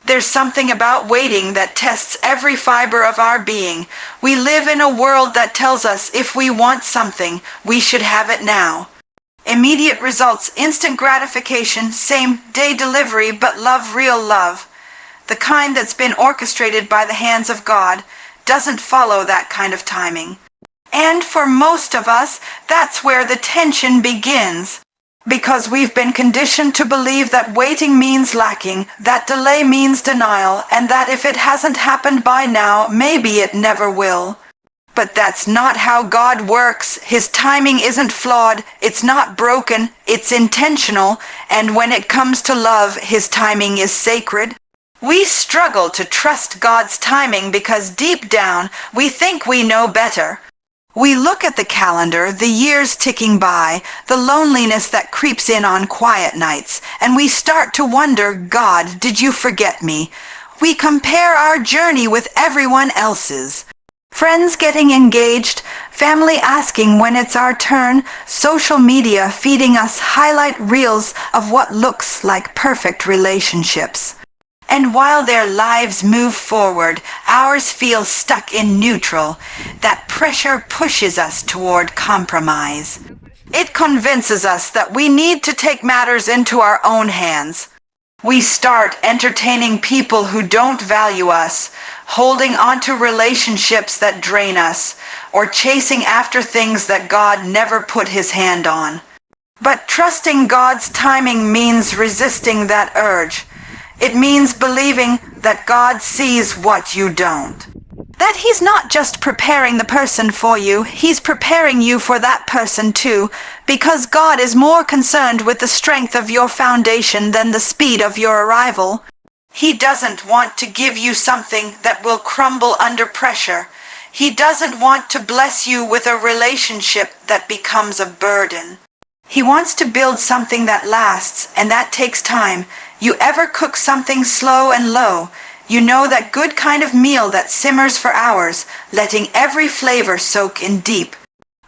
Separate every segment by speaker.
Speaker 1: There's something about waiting that tests every fiber of our being. We live in a world that tells us if we want something, we should have it now. Immediate results, instant gratification, same-day delivery, but love, real love, the kind that's been orchestrated by the hands of God, doesn't follow that kind of timing. And for most of us, that's where the tension begins. Because we've been conditioned to believe that waiting means lacking, that delay means denial, and that if it hasn't happened by now, maybe it never will. But that's not how God works. His timing isn't flawed, it's not broken, it's intentional, and when it comes to love, His timing is sacred. We struggle to trust God's timing because deep down, we think we know better. We look at the calendar, the years ticking by, the loneliness that creeps in on quiet nights, and we start to wonder, God, did you forget me? We compare our journey with everyone else's. Friends getting engaged, family asking when it's our turn, social media feeding us highlight reels of what looks like perfect relationships. And while their lives move forward, ours feel stuck in neutral. That pressure pushes us toward compromise. It convinces us that we need to take matters into our own hands. We start entertaining people who don't value us, holding on to relationships that drain us, or chasing after things that God never put His hand on. But trusting God's timing means resisting that urge. It means believing that God sees what you don't. That He's not just preparing the person for you, He's preparing you for that person too, because God is more concerned with the strength of your foundation than the speed of your arrival. He doesn't want to give you something that will crumble under pressure. He doesn't want to bless you with a relationship that becomes a burden. He wants to build something that lasts, and that takes time. You ever cook something slow and low? You know that good kind of meal that simmers for hours, letting every flavor soak in deep.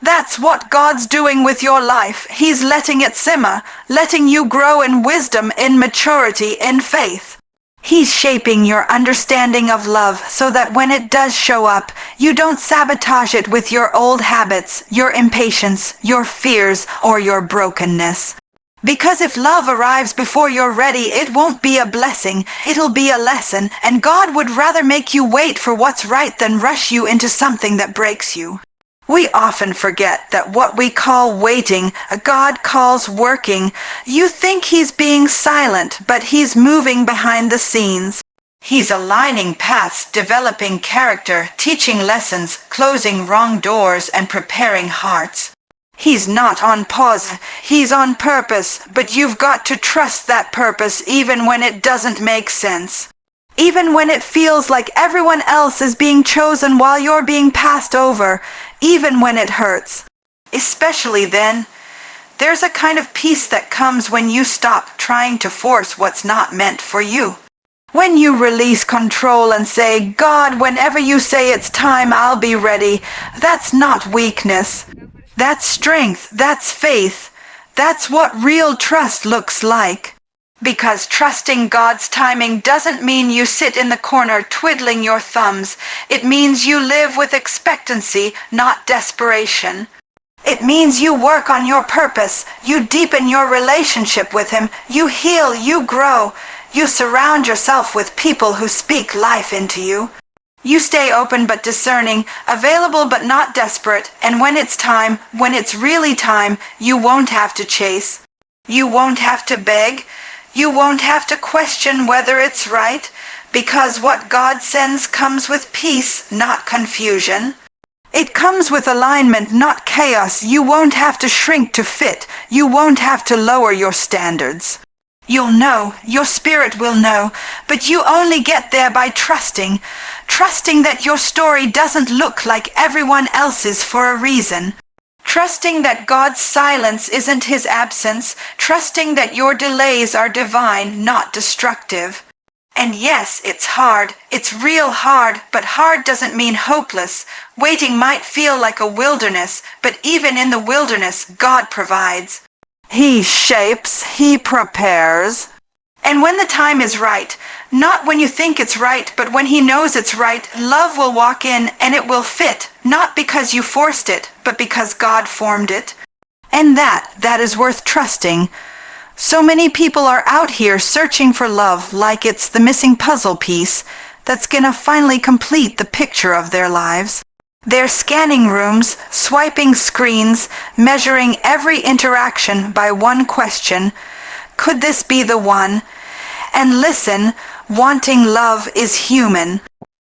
Speaker 1: That's what God's doing with your life. He's letting it simmer, letting you grow in wisdom, in maturity, in faith. He's shaping your understanding of love so that when it does show up, you don't sabotage it with your old habits, your impatience, your fears, or your brokenness. Because if love arrives before you're ready, it won't be a blessing, it'll be a lesson, and God would rather make you wait for what's right than rush you into something that breaks you. We often forget that what we call waiting, God calls working. You think He's being silent, but He's moving behind the scenes. He's aligning paths, developing character, teaching lessons, closing wrong doors, and preparing hearts. He's not on pause, He's on purpose, but you've got to trust that purpose even when it doesn't make sense. Even when it feels like everyone else is being chosen while you're being passed over, even when it hurts. Especially then, there's a kind of peace that comes when you stop trying to force what's not meant for you. When you release control and say, God, whenever you say it's time, I'll be ready, that's not weakness. That's strength, that's faith. That's what real trust looks like. Because trusting God's timing doesn't mean you sit in the corner twiddling your thumbs. It means you live with expectancy, not desperation. It means you work on your purpose, you deepen your relationship with Him, you heal, you grow, you surround yourself with people who speak life into you. You stay open but discerning, available but not desperate, and when it's time, when it's really time, you won't have to chase. You won't have to beg. You won't have to question whether it's right, because what God sends comes with peace, not confusion. It comes with alignment, not chaos. You won't have to shrink to fit. You won't have to lower your standards. You'll know, your spirit will know, but you only get there by trusting that your story doesn't look like everyone else's for a reason. Trusting that God's silence isn't His absence, trusting that your delays are divine, not destructive. And yes, it's hard, it's real hard, but hard doesn't mean hopeless. Waiting might feel like a wilderness, but even in the wilderness, God provides. He shapes, He prepares. And when the time is right, not when you think it's right, but when he knows it's right, love will walk in and it will fit, not because you forced it, but because God formed it. And that is worth trusting. So many people are out here searching for love like it's the missing puzzle piece that's gonna finally complete the picture of their lives. They're scanning rooms, swiping screens, measuring every interaction by one question. Could this be the one? And listen, wanting love is human.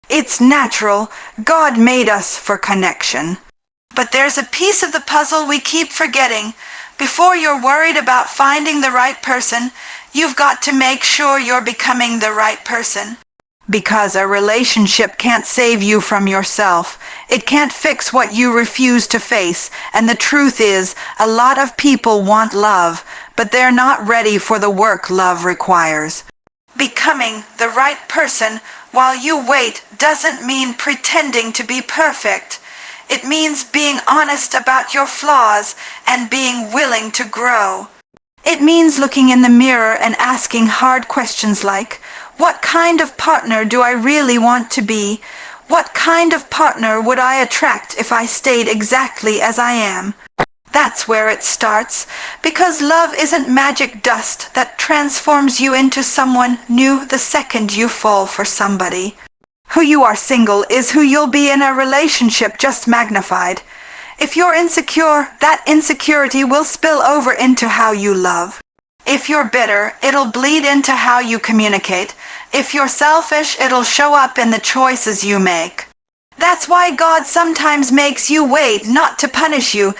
Speaker 1: It's natural. God made us for connection. But there's a piece of the puzzle we keep forgetting. Before you're worried about finding the right person, you've got to make sure you're becoming the right person. Because a relationship can't save you from yourself. It can't fix what you refuse to face. And the truth is, a lot of people want love, but they're not ready for the work love requires. Becoming the right person while you wait doesn't mean pretending to be perfect. It means being honest about your flaws and being willing to grow. It means looking in the mirror and asking hard questions like, what kind of partner do I really want to be? What kind of partner would I attract if I stayed exactly as I am? That's where it starts, because love isn't magic dust that transforms you into someone new the second you fall for somebody. Who you are single is who you'll be in a relationship, just magnified. If you're insecure, that insecurity will spill over into how you love. If you're bitter, it'll bleed into how you communicate. If you're selfish, it'll show up in the choices you make. That's why God sometimes makes you wait, not to punish you,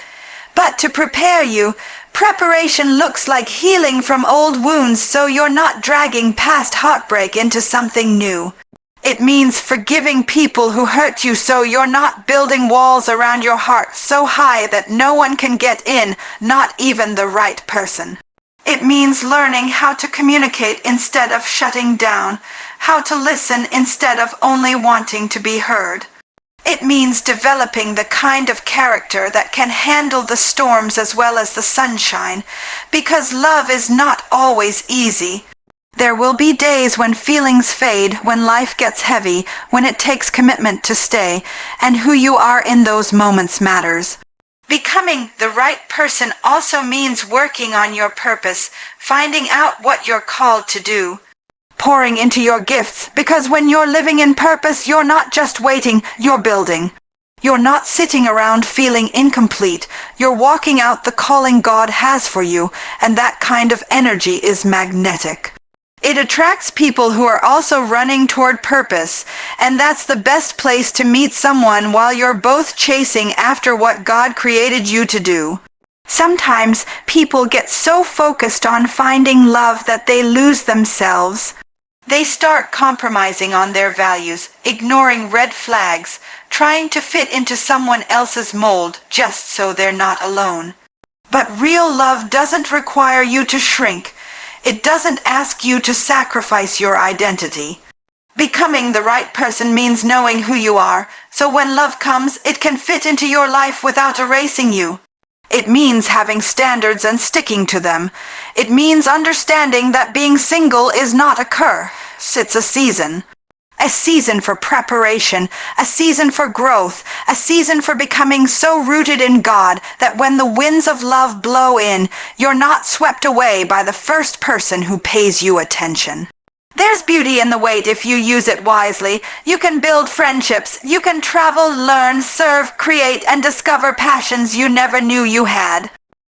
Speaker 1: but to prepare you. Preparation looks like healing from old wounds so you're not dragging past heartbreak into something new. It means forgiving people who hurt you so you're not building walls around your heart so high that no one can get in, not even the right person. It means learning how to communicate instead of shutting down, how to listen instead of only wanting to be heard. It means developing the kind of character that can handle the storms as well as the sunshine, because love is not always easy. There will be days when feelings fade, when life gets heavy, when it takes commitment to stay, and who you are in those moments matters. Becoming the right person also means working on your purpose, finding out what you're called to do. Pouring into your gifts, because when you're living in purpose, you're not just waiting, you're building. You're not sitting around feeling incomplete. You're walking out the calling God has for you, and that kind of energy is magnetic. It attracts people who are also running toward purpose, and that's the best place to meet someone while you're both chasing after what God created you to do. Sometimes people get so focused on finding love that they lose themselves. They start compromising on their values, ignoring red flags, trying to fit into someone else's mold just so they're not alone. But real love doesn't require you to shrink. It doesn't ask you to sacrifice your identity. Becoming the right person means knowing who you are, so when love comes, it can fit into your life without erasing you. It means having standards and sticking to them. It means understanding that being single is not a curse, it's a season. A season for preparation, a season for growth, a season for becoming so rooted in God that when the winds of love blow in, you're not swept away by the first person who pays you attention. There's beauty in the wait if you use it wisely. You can build friendships, you can travel, learn, serve, create, and discover passions you never knew you had.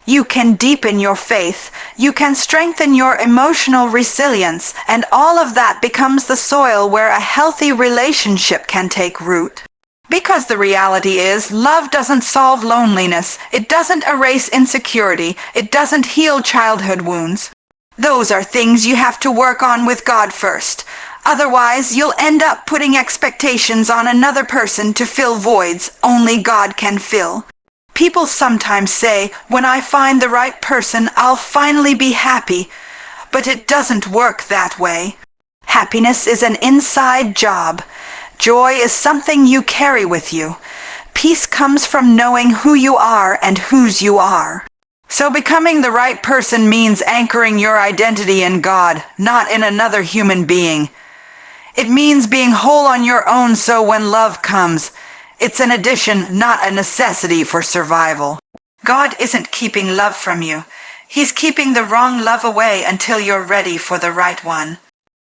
Speaker 1: You can deepen your faith, you can strengthen your emotional resilience, and all of that becomes the soil where a healthy relationship can take root. Because the reality is, love doesn't solve loneliness, it doesn't erase insecurity, it doesn't heal childhood wounds. Those are things you have to work on with God first. Otherwise, you'll end up putting expectations on another person to fill voids only God can fill. People sometimes say, when I find the right person, I'll finally be happy. But it doesn't work that way. Happiness is an inside job. Joy is something you carry with you. Peace comes from knowing who you are and whose you are. So becoming the right person means anchoring your identity in God, not in another human being. It means being whole on your own so when love comes, it's an addition, not a necessity for survival. God isn't keeping love from you. He's keeping the wrong love away until you're ready for the right one.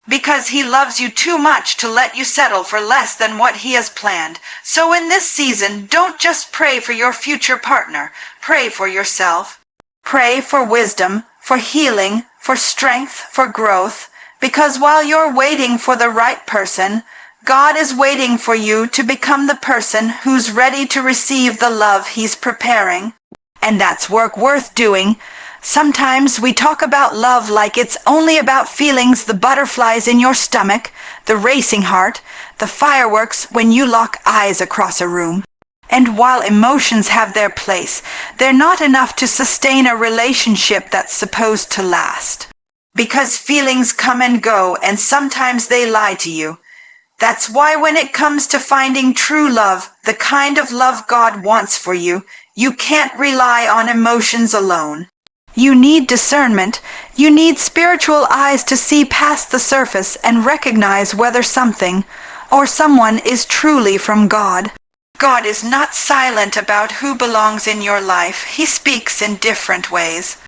Speaker 1: Because he loves you too much to let you settle for less than what he has planned. So in this season, don't just pray for your future partner. Pray for yourself. Pray for wisdom, for healing, for strength, for growth. Because while you're waiting for the right person, God is waiting for you to become the person who's ready to receive the love he's preparing. And that's work worth doing. Sometimes we talk about love like it's only about feelings, the butterflies in your stomach, the racing heart, the fireworks when you lock eyes across a room. And while emotions have their place, they're not enough to sustain a relationship that's supposed to last. Because feelings come and go, and sometimes they lie to you. That's why when it comes to finding true love, the kind of love God wants for you, you can't rely on emotions alone. You need discernment. You need spiritual eyes to see past the surface and recognize whether something or someone is truly from God. God is not silent about who belongs in your life. He speaks in different ways.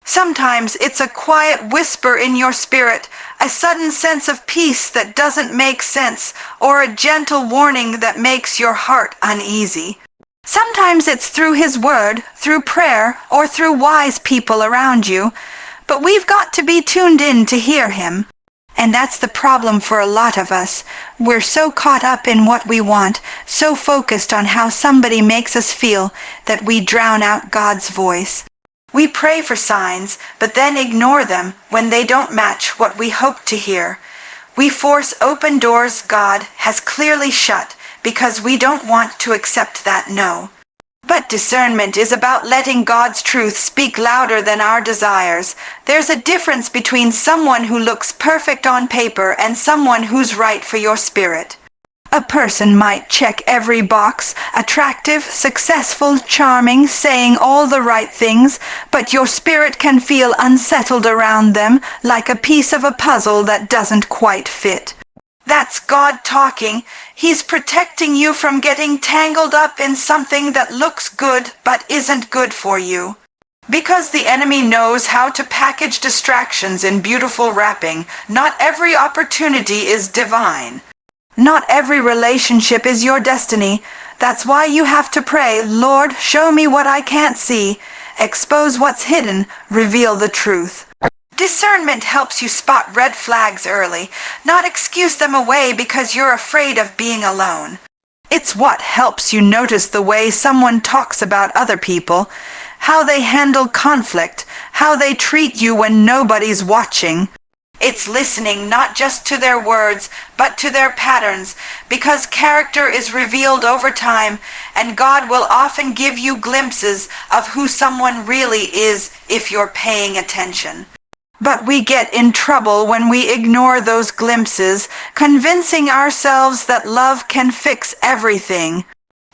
Speaker 1: Sometimes it's a quiet whisper in your spirit, a sudden sense of peace that doesn't make sense, or a gentle warning that makes your heart uneasy. Sometimes it's through His Word, through prayer, or through wise people around you, but we've got to be tuned in to hear Him. And that's the problem for a lot of us. We're so caught up in what we want, so focused on how somebody makes us feel, that we drown out God's voice. We pray for signs, but then ignore them when they don't match what we hope to hear. We force open doors God has clearly shut because we don't want to accept that no. But discernment is about letting God's truth speak louder than our desires. There's a difference between someone who looks perfect on paper and someone who's right for your spirit. A person might check every box, attractive, successful, charming, saying all the right things, but your spirit can feel unsettled around them, like a piece of a puzzle that doesn't quite fit. That's God talking. He's protecting you from getting tangled up in something that looks good but isn't good for you. Because the enemy knows how to package distractions in beautiful wrapping, not every opportunity is divine. Not every relationship is your destiny. That's why you have to pray, Lord, show me what I can't see. Expose what's hidden. Reveal the truth. Discernment helps you spot red flags early, not excuse them away because you're afraid of being alone. It's what helps you notice the way someone talks about other people, how they handle conflict, how they treat you when nobody's watching. It's listening not just to their words, but to their patterns, because character is revealed over time, and God will often give you glimpses of who someone really is if you're paying attention. But we get in trouble when we ignore those glimpses, convincing ourselves that love can fix everything.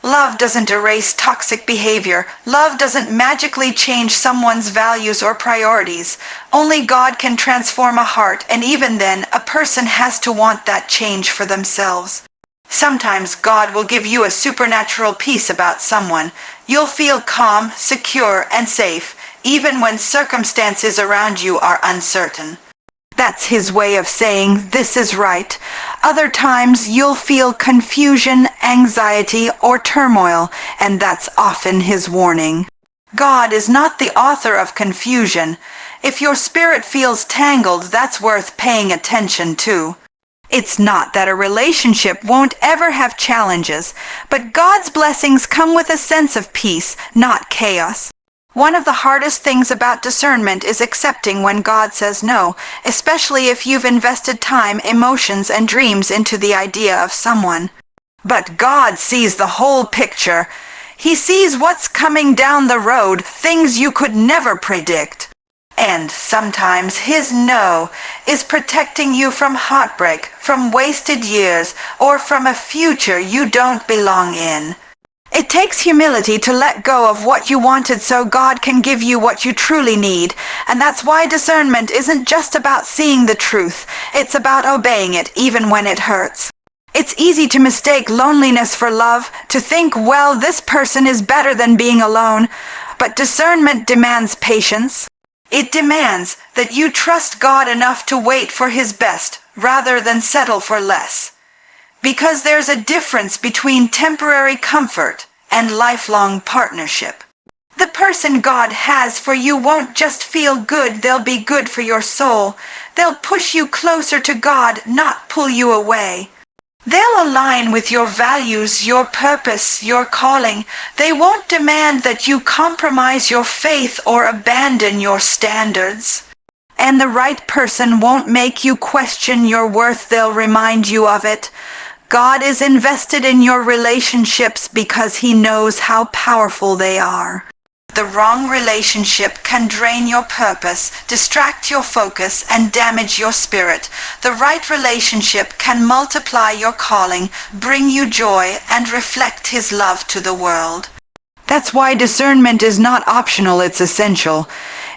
Speaker 1: Love doesn't erase toxic behavior. Love doesn't magically change someone's values or priorities. Only God can transform a heart, and even then, a person has to want that change for themselves. Sometimes God will give you a supernatural peace about someone. You'll feel calm, secure, and safe, even when circumstances around you are uncertain. That's His way of saying, this is right. Other times you'll feel confusion, anxiety, or turmoil, and that's often His warning. God is not the author of confusion. If your spirit feels tangled, that's worth paying attention to. It's not that a relationship won't ever have challenges, but God's blessings come with a sense of peace, not chaos. One of the hardest things about discernment is accepting when God says no, especially if you've invested time, emotions, and dreams into the idea of someone. But God sees the whole picture. He sees what's coming down the road, things you could never predict. And sometimes His no is protecting you from heartbreak, from wasted years, or from a future you don't belong in. It takes humility to let go of what you wanted so God can give you what you truly need, and that's why discernment isn't just about seeing the truth, it's about obeying it even when it hurts. It's easy to mistake loneliness for love, to think, well, this person is better than being alone, but discernment demands patience. It demands that you trust God enough to wait for His best, rather than settle for less. Because there's a difference between temporary comfort and lifelong partnership. The person God has for you won't just feel good, they'll be good for your soul. They'll push you closer to God, not pull you away. They'll align with your values, your purpose, your calling. They won't demand that you compromise your faith or abandon your standards. And the right person won't make you question your worth, they'll remind you of it. God is invested in your relationships because He knows how powerful they are. The wrong relationship can drain your purpose, distract your focus, and damage your spirit. The right relationship can multiply your calling, bring you joy, and reflect His love to the world. That's why discernment is not optional, it's essential.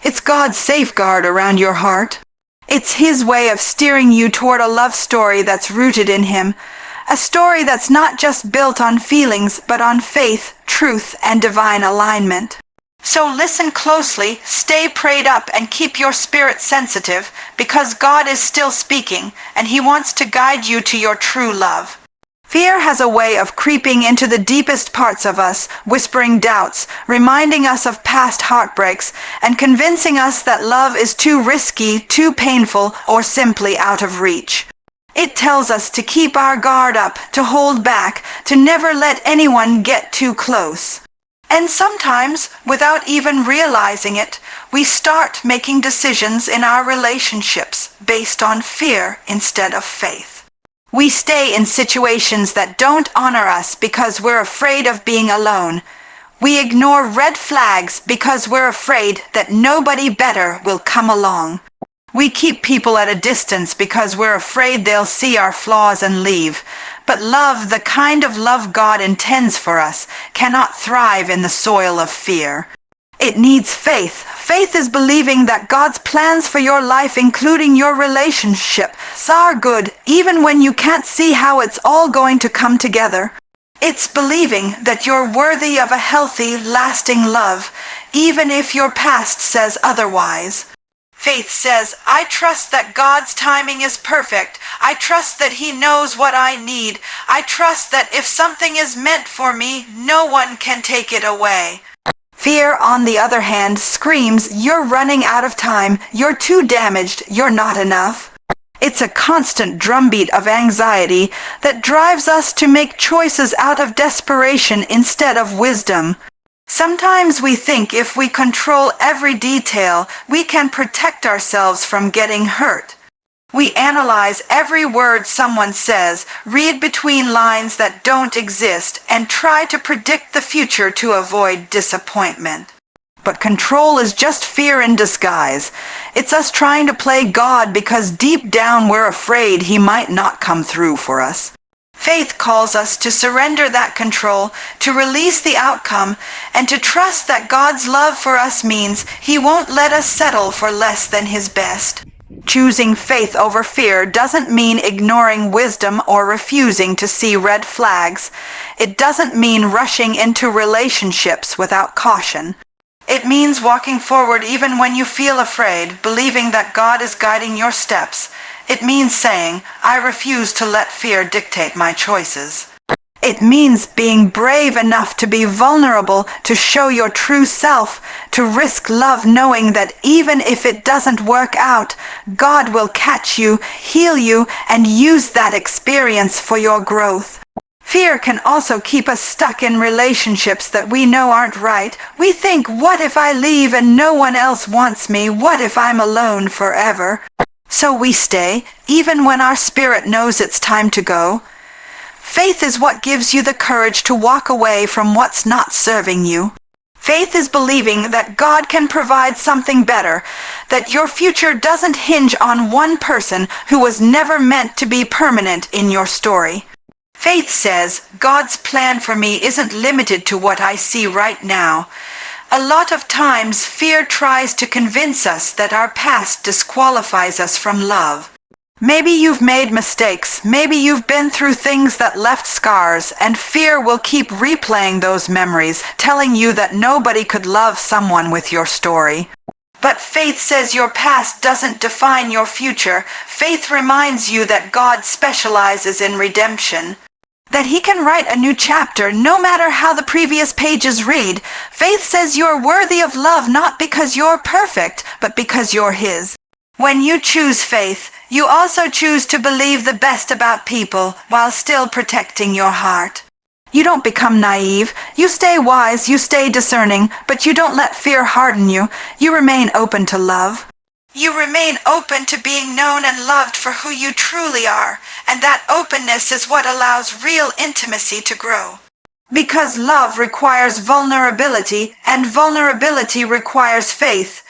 Speaker 1: It's God's safeguard around your heart. It's His way of steering you toward a love story that's rooted in Him. A story that's not just built on feelings, but on faith, truth, and divine alignment. So listen closely, stay prayed up, and keep your spirit sensitive, because God is still speaking, and He wants to guide you to your true love. Fear has a way of creeping into the deepest parts of us, whispering doubts, reminding us of past heartbreaks, and convincing us that love is too risky, too painful, or simply out of reach. It tells us to keep our guard up, to hold back, to never let anyone get too close. And sometimes, without even realizing it, we start making decisions in our relationships based on fear instead of faith. We stay in situations that don't honor us because we're afraid of being alone. We ignore red flags because we're afraid that nobody better will come along. We keep people at a distance because we're afraid they'll see our flaws and leave. But love, the kind of love God intends for us, cannot thrive in the soil of fear. It needs faith. Faith is believing that God's plans for your life, including your relationships, are good, even when you can't see how it's all going to come together. It's believing that you're worthy of a healthy, lasting love, even if your past says otherwise. Faith says, I trust that God's timing is perfect. I trust that He knows what I need. I trust that if something is meant for me, no one can take it away. Fear, on the other hand, screams, you're running out of time, you're too damaged, you're not enough. It's a constant drumbeat of anxiety that drives us to make choices out of desperation instead of wisdom. Sometimes we think if we control every detail, we can protect ourselves from getting hurt. We analyze every word someone says, read between lines that don't exist, and try to predict the future to avoid disappointment. But control is just fear in disguise. It's us trying to play God because deep down we're afraid He might not come through for us. Faith calls us to surrender that control, to release the outcome, and to trust that God's love for us means He won't let us settle for less than His best. Choosing faith over fear doesn't mean ignoring wisdom or refusing to see red flags. It doesn't mean rushing into relationships without caution. It means walking forward even when you feel afraid, believing that God is guiding your steps. It means saying, I refuse to let fear dictate my choices. It means being brave enough to be vulnerable, to show your true self, to risk love knowing that even if it doesn't work out, God will catch you, heal you, and use that experience for your growth. Fear can also keep us stuck in relationships that we know aren't right. We think, what if I leave and no one else wants me? What if I'm alone forever? So we stay, even when our spirit knows it's time to go. Faith is what gives you the courage to walk away from what's not serving you. Faith is believing that God can provide something better, that your future doesn't hinge on one person who was never meant to be permanent in your story. Faith says, God's plan for me isn't limited to what I see right now. A lot of times, fear tries to convince us that our past disqualifies us from love. Maybe you've made mistakes, maybe you've been through things that left scars, and fear will keep replaying those memories, telling you that nobody could love someone with your story. But faith says your past doesn't define your future. Faith reminds you that God specializes in redemption, that He can write a new chapter no matter how the previous pages read. Faith says you're worthy of love not because you're perfect, but because you're His. When you choose faith, you also choose to believe the best about people while still protecting your heart. You don't become naive. You stay wise, you stay discerning, but you don't let fear harden you. You remain open to love. You remain open to being known and loved for who you truly are, and that openness is what allows real intimacy to grow. Because love requires vulnerability, and vulnerability requires faith.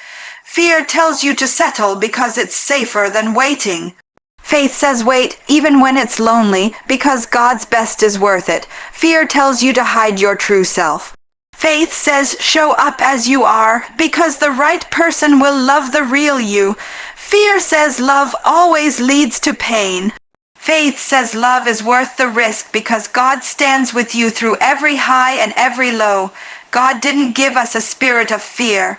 Speaker 1: Fear tells you to settle because it's safer than waiting. Faith says wait even when it's lonely because God's best is worth it. Fear tells you to hide your true self. Faith says show up as you are because the right person will love the real you. Fear says love always leads to pain. Faith says love is worth the risk because God stands with you through every high and every low. God didn't give us a spirit of fear.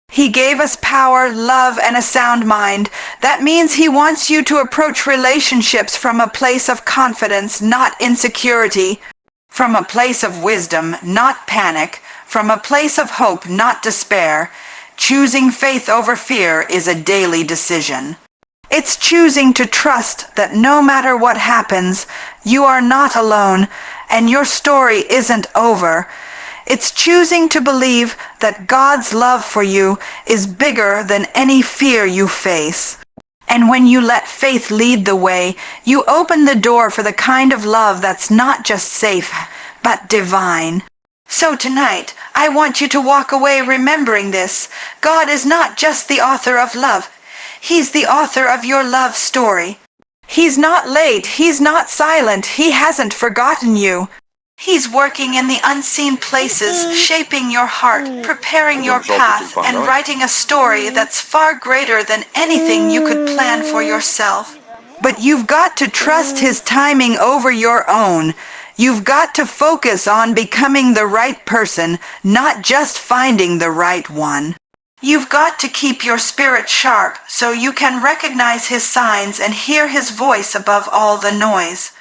Speaker 1: He gave us power, love, and a sound mind. That means He wants you to approach relationships from a place of confidence, not insecurity. From a place of wisdom, not panic. From a place of hope, not despair. Choosing faith over fear is a daily decision. It's choosing to trust that no matter what happens, you are not alone, and your story isn't over. It's choosing to believe that God's love for you is bigger than any fear you face. And when you let faith lead the way, you open the door for the kind of love that's not just safe, but divine. So tonight, I want you to walk away remembering this. God is not just the author of love. He's the author of your love story. He's not late. He's not silent. He hasn't forgotten you. He's working in the unseen places, shaping your heart, preparing your path, and writing a story that's far greater than anything you could plan for yourself. But you've got to trust His timing over your own. You've got to focus on becoming the right person, not just finding the right one. You've got to keep your spirit sharp so you can recognize His signs and hear His voice above all the noise.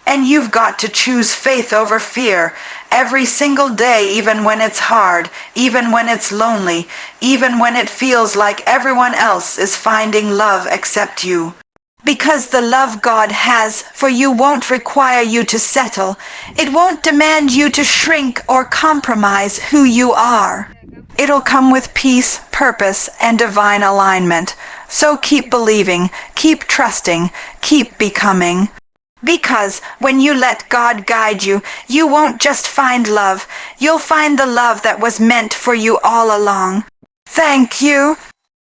Speaker 1: And you've got to choose faith over fear every single day, even when it's hard, even when it's lonely, even when it feels like everyone else is finding love except you. Because the love God has for you won't require you to settle. It won't demand you to shrink or compromise who you are. It'll come with peace, purpose, and divine alignment. So keep believing, keep trusting, keep becoming. Because when you let God guide you, you won't just find love. You'll find the love that was meant for you all along. Thank you.